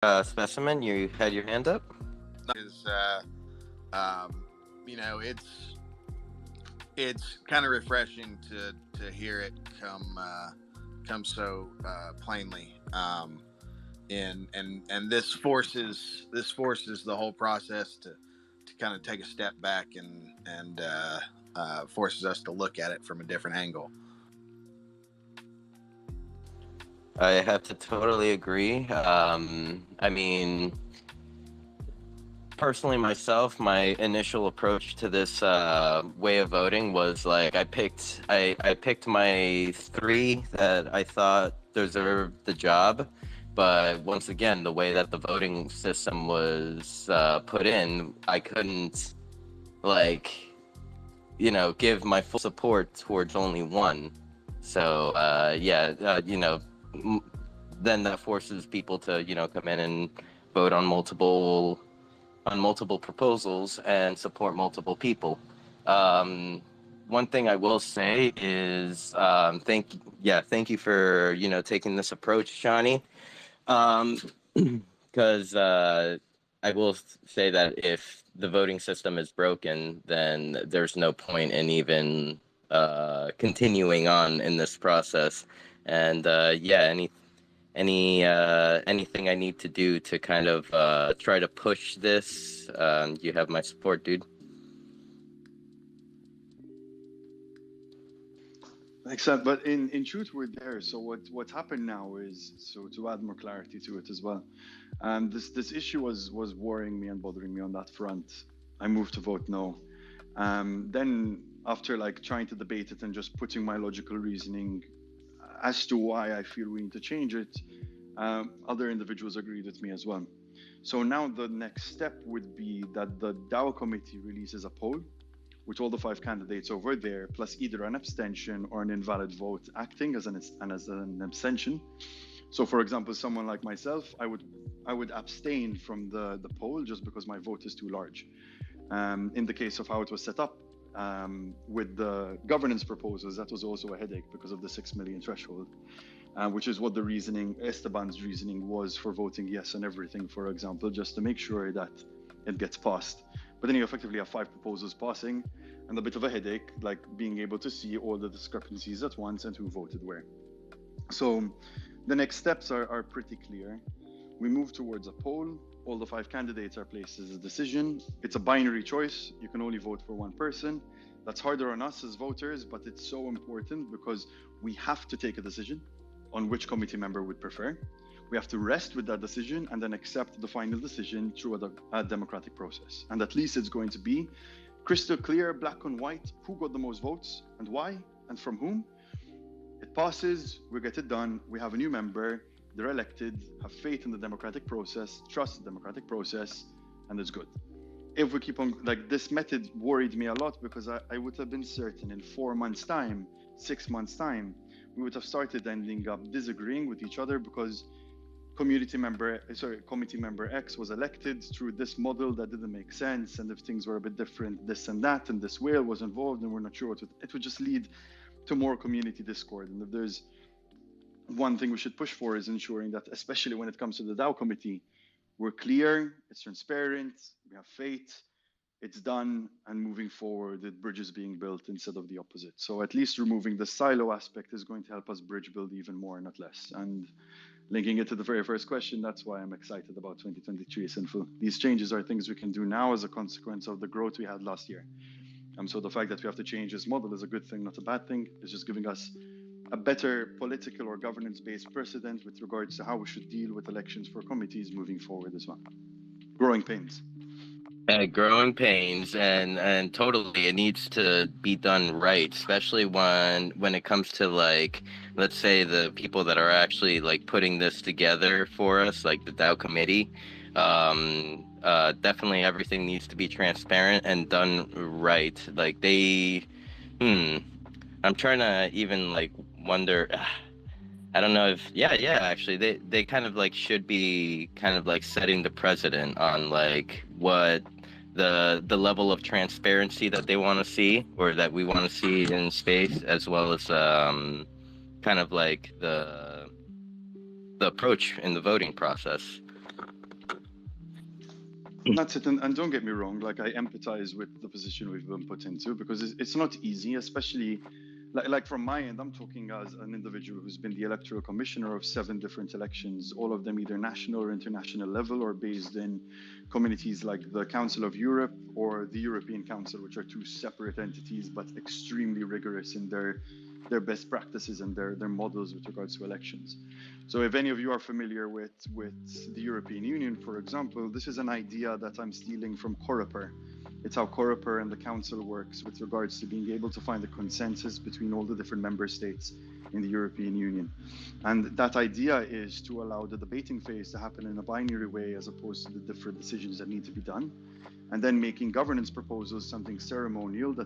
Specimen, you had your hand up. Is you know, it's kind of refreshing to hear it come so plainly. And this forces the whole process to kind of take a step back and forces us to look at it from a different angle. I have to totally agree. I mean, personally, myself, my initial approach to this way of voting was like I picked my three that I thought deserved the job. But once again, the way that the voting system was put in, I couldn't like give my full support towards only one. So m- then that forces people to come in and vote on multiple proposals and support multiple people. Um, One thing I will say is thank you for taking this approach, Shawnee. Um, because I will say that if the voting system is broken, then there's no point in even continuing on in this process. And anything I need to do to kind of try to push this, you have my support, dude. Excellent. But in truth, we're there. So what happened now is, so to add more clarity to it as well, this issue was worrying me and bothering me on that front. I moved to vote no. Then after like trying to debate it and just putting my logical reasoning as to why I feel we need to change it, other individuals agreed with me as well. So now the next step would be that the DAO committee releases a poll with all the five candidates over there, plus either an abstention or an invalid vote acting as an abstention. So, for example, someone like myself, I would abstain from the poll just because my vote is too large. In the case of how it was set up with the governance proposals, that was also a headache because of the 6 million threshold, which is what the reasoning, Esteban's reasoning, was for voting yes on everything, for example, just to make sure that it gets passed. But then you effectively have five proposals passing and a bit of a headache, like being able to see all the discrepancies at once and who voted where. So the next steps are pretty clear. We move towards a poll. All the five candidates are placed as a decision. It's a binary choice. You can only vote for one person. That's harder on us as voters, but it's so important because we have to take a decision on which committee member would prefer. We have to rest with that decision and then accept the final decision through a democratic process. And at least it's going to be crystal clear, black and white, who got the most votes and why and from whom. It passes, we get it done, we have a new member, they're elected, have faith in the democratic process, trust the democratic process, and it's good. If we keep on, like, this method worried me a lot because I would have been certain in 4 months' time, 6 months' time, we would have started ending up disagreeing with each other because committee member X was elected through this model that didn't make sense, and if things were a bit different, this and that, and this whale was involved, and we're not sure it would just lead to more community discord. And if there's one thing we should push for is ensuring that, especially when it comes to the DAO committee, we're clear, it's transparent, we have faith, it's done, and moving forward, the bridge is being built instead of the opposite. So at least removing the silo aspect is going to help us bridge build even more, not less. And linking it to the very first question, that's why I'm excited about 2023 Sinful. These changes are things we can do now as a consequence of the growth we had last year. So the fact that we have to change this model is a good thing, not a bad thing. It's just giving us a better political or governance-based precedent with regards to how we should deal with elections for committees moving forward as well. Growing pains. Growing pains, and totally, it needs to be done right, especially when it comes to, like, let's say the people that are actually like putting this together for us, like the DAO committee. Definitely everything needs to be transparent and done right. Like I'm trying to even like wonder. I don't know if actually they kind of like should be kind of like setting the precedent on like what the level of transparency that they want to see or that we want to see in space, as well as kind of like the approach in the voting process. That's it. And don't get me wrong, like I empathize with the position we've been put into because it's not easy, especially like from my end, I'm talking as an individual who's been the electoral commissioner of 7 different elections, all of them either national or international level or based in communities like the Council of Europe or the European Council, which are 2 separate entities, but extremely rigorous in their best practices and their models with regards to elections. So if any of you are familiar with the European Union, for example, this is an idea that I'm stealing from Coreper. It's how Coreper and the Council works with regards to being able to find a consensus between all the different member states in the European Union. And that idea is to allow the debating phase to happen in a binary way as opposed to the different decisions that need to be done. And then making governance proposals something ceremonial that